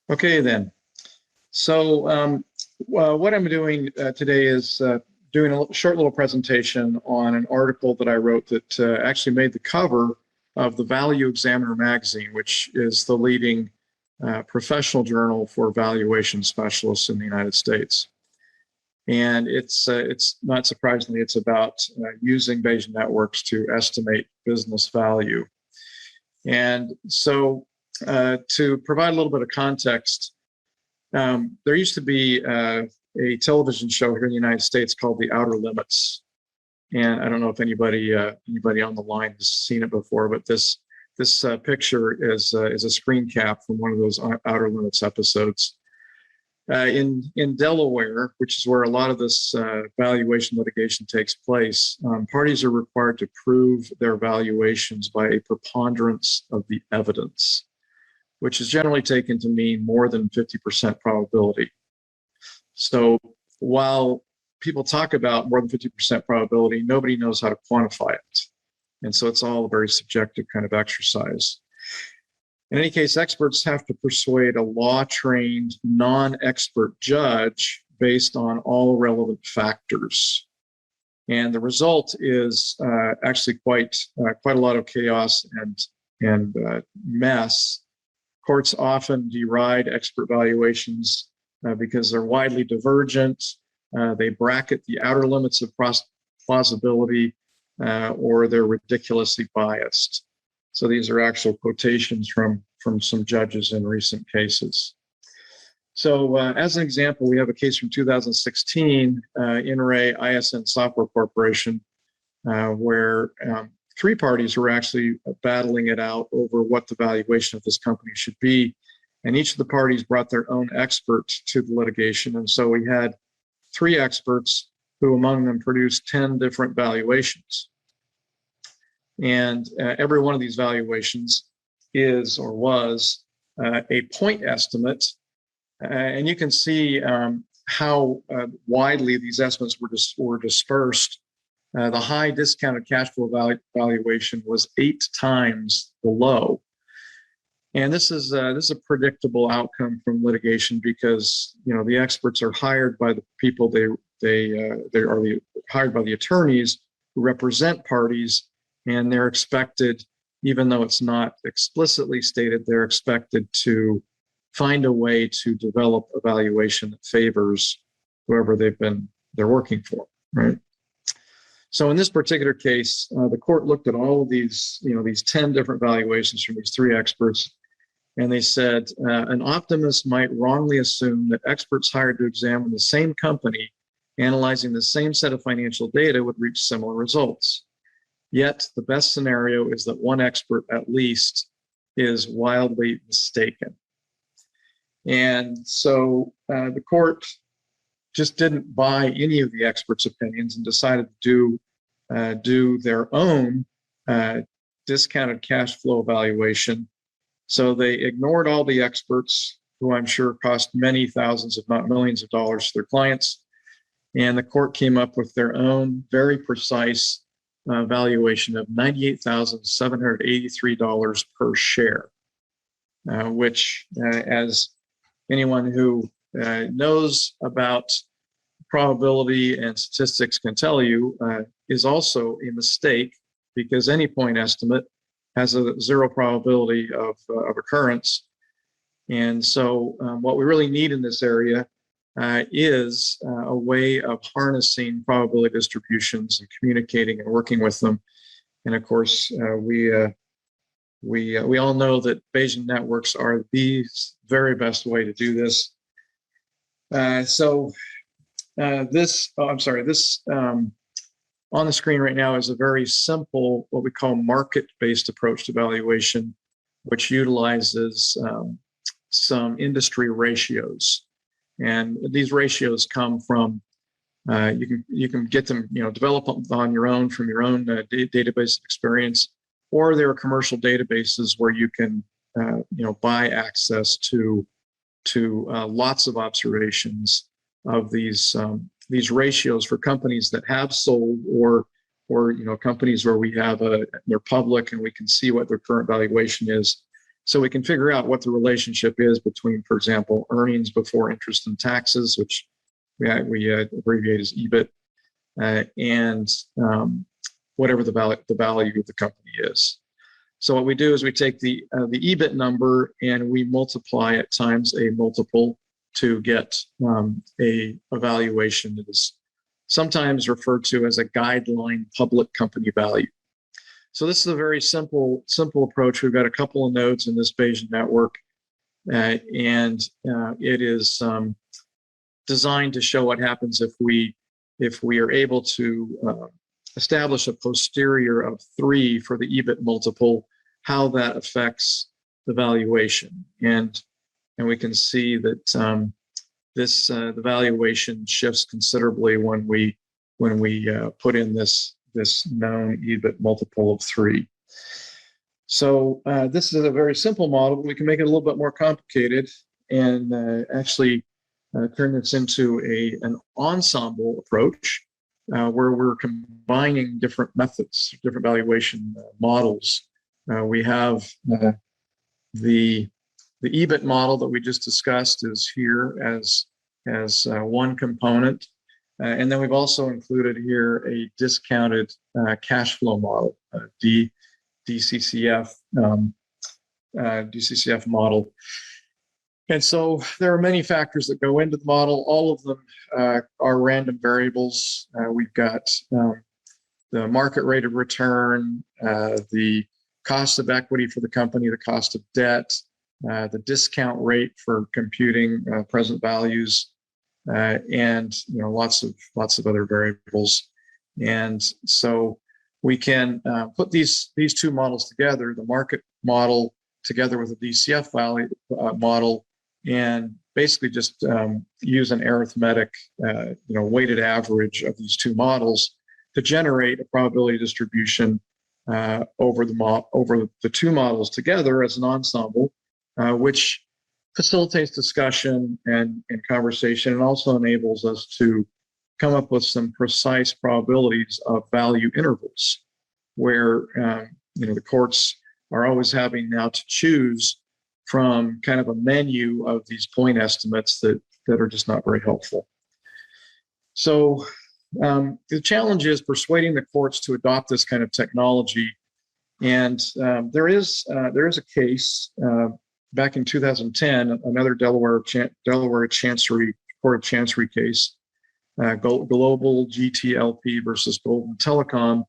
Okay, then. So what I'm doing today is doing a short little presentation on an article that I wrote that actually made the cover of the Value Examiner magazine, which is the leading professional journal for valuation specialists in the United States. And it's not surprisingly, it's about using Bayesian networks to estimate business value. And so to provide a little bit of context, there used to be a television show here in the United States called The Outer Limits. And I don't know if anybody on the line has seen it before, but this picture is a screen cap from one of those Outer Limits episodes. In Delaware, which is where a lot of this valuation litigation takes place, parties are required to prove their valuations by a preponderance of the evidence, which is generally taken to mean more than 50% probability. So while people talk about more than 50% probability, nobody knows how to quantify it. And so it's all a very subjective kind of exercise. In any case, experts have to persuade a law-trained, non-expert judge based on all relevant factors. And the result is actually quite a lot of chaos and mess. Courts often deride expert valuations because they're widely divergent. They bracket the outer limits of plausibility, or they're ridiculously biased. So these are actual quotations from some judges in recent cases. So as an example, we have a case from 2016, In re ISN Software Corporation, where three parties were actually battling it out over what the valuation of this company should be. And each of the parties brought their own expert to the litigation. And so we had three experts who among them produced 10 different valuations. And every one of these valuations is or was a point estimate. And you can see how widely these estimates were dispersed. The high discounted cash flow valuation was 8 times the low. And this is a predictable outcome from litigation because the experts are hired by the people they are hired by the attorneys who represent parties, and they're expected, even though it's not explicitly stated, they're expected to find a way to develop a valuation that favors whoever they're working for, right? So in this particular case, the court looked at all of these 10 different valuations from these three experts, and they said an optimist might wrongly assume that experts hired to examine the same company, analyzing the same set of financial data, would reach similar results. Yet the best scenario is that one expert at least is wildly mistaken. And so the court just didn't buy any of the experts' opinions and decided to do their own discounted cash flow evaluation. So they ignored all the experts, who I'm sure cost many thousands, if not millions of dollars to their clients. And the court came up with their own very precise valuation of $98,783 per share, which, as anyone who knows about probability and statistics can tell you, is also a mistake, because any point estimate has a zero probability of occurrence. And so what we really need in this area is a way of harnessing probability distributions and communicating and working with them. And of course, we all know that Bayesian networks are the very best way to do this. This on the screen right now is a very simple, what we call market-based approach to valuation, which utilizes some industry ratios. And these ratios come from, you can get them, develop on your own from your own database experience, or there are commercial databases where you can, buy access to lots of observations of these ratios for companies that have sold, or companies where we have they're public and we can see what their current valuation is. So we can figure out what the relationship is between, for example, earnings before interest and taxes, which we abbreviate as EBIT, and whatever the value of the company is. So what we do is we take the EBIT number and we multiply it times a multiple to get a valuation that is sometimes referred to as a guideline public company value. So this is a very simple approach. We've got a couple of nodes in this Bayesian network, and it is designed to show what happens if we are able to establish a posterior of 3 for the EBIT multiple, how that affects the valuation. And we can see that the valuation shifts considerably when we put in this known EBIT multiple of 3. So this is a very simple model, but we can make it a little bit more complicated and actually turn this into an ensemble approach where we're combining different methods, different valuation models. We have the EBIT model that we just discussed is here as one component. And then we've also included here a discounted cash flow model, DCCF model. And so there are many factors that go into the model. All of them are random variables. We've got the market rate of return, the cost of equity for the company, the cost of debt, the discount rate for computing present values, and lots of other variables. And so we can put these two models together, the market model together with the DCF value model, and basically just use an arithmetic weighted average of these two models to generate a probability distribution over the two models together as an ensemble, which facilitates discussion and conversation, and also enables us to come up with some precise probabilities of value intervals, where the courts are always having now to choose from kind of a menu of these point estimates that are just not very helpful. So the challenge is persuading the courts to adopt this kind of technology. And there is a case back in 2010, another Delaware Chancery Court of Chancery case, Global GTLP versus Golden Telecom.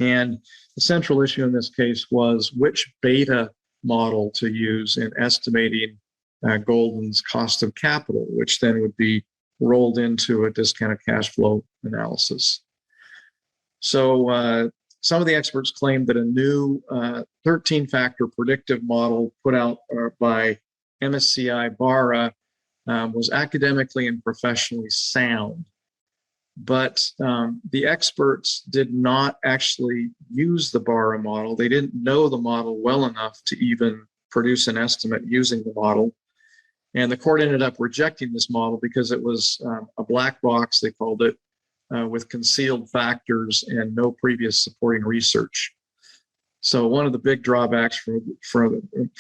And the central issue in this case was which beta model to use in estimating Golden's cost of capital, which then would be rolled into a discounted cash flow analysis. So some of the experts claimed that a new 13-factor predictive model put out by MSCI Barra was academically and professionally sound. But the experts did not actually use the Barra model. They didn't know the model well enough to even produce an estimate using the model. And the court ended up rejecting this model because it was a black box, they called it, with concealed factors and no previous supporting research. So one of the big drawbacks from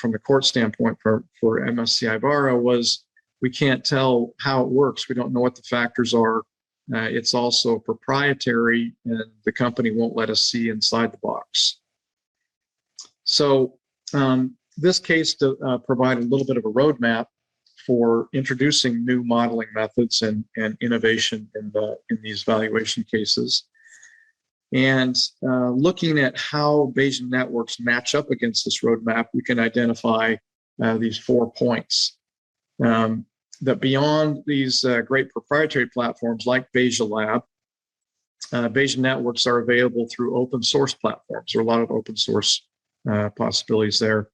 the court standpoint for MSCI Barra was we can't tell how it works. We don't know what the factors are. It's also proprietary, and the company won't let us see inside the box. So this case provided a little bit of a roadmap for introducing new modeling methods and innovation in these valuation cases. And looking at how Bayesian networks match up against this roadmap, we can identify these 4 points. That beyond these great proprietary platforms like Bayesian Lab, Bayesian networks are available through open source platforms. There are a lot of open source possibilities there.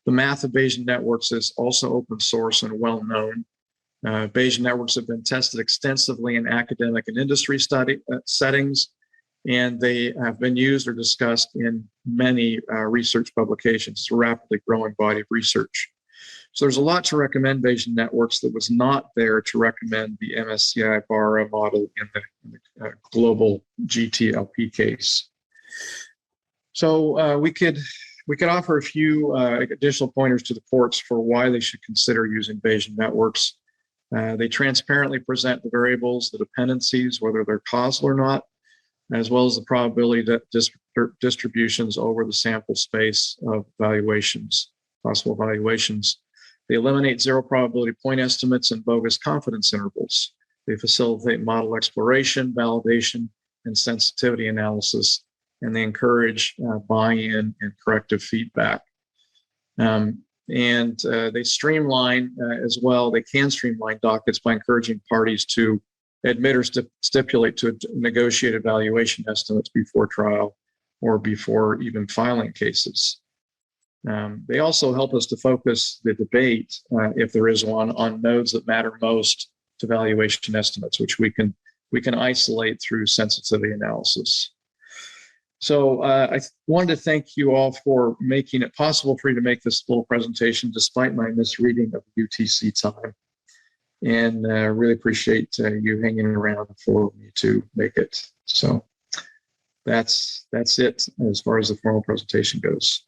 The math of Bayesian networks is also open source and well known. Bayesian networks have been tested extensively in academic and industry study settings, and they have been used or discussed in many research publications. It's a rapidly growing body of research. So there's a lot to recommend Bayesian networks that was not there to recommend the MSCI Barra model in the global GTLP case. So we could we could offer a few additional pointers to the courts for why they should consider using Bayesian networks. They transparently present the variables, the dependencies, whether they're causal or not, as well as the probability distributions over the sample space of valuations, possible valuations. They eliminate zero probability point estimates and bogus confidence intervals. They facilitate model exploration, validation, and sensitivity analysis, and they encourage buy-in and corrective feedback. They streamline as well. They can streamline dockets by encouraging parties to admit or stipulate to negotiated valuation estimates before trial or before even filing cases. They also help us to focus the debate, if there is one, on nodes that matter most to valuation estimates, which we can isolate through sensitivity analysis. So I wanted to thank you all for making it possible for you to make this little presentation despite my misreading of UTC time. And really appreciate you hanging around for me to make it. So that's it as far as the formal presentation goes.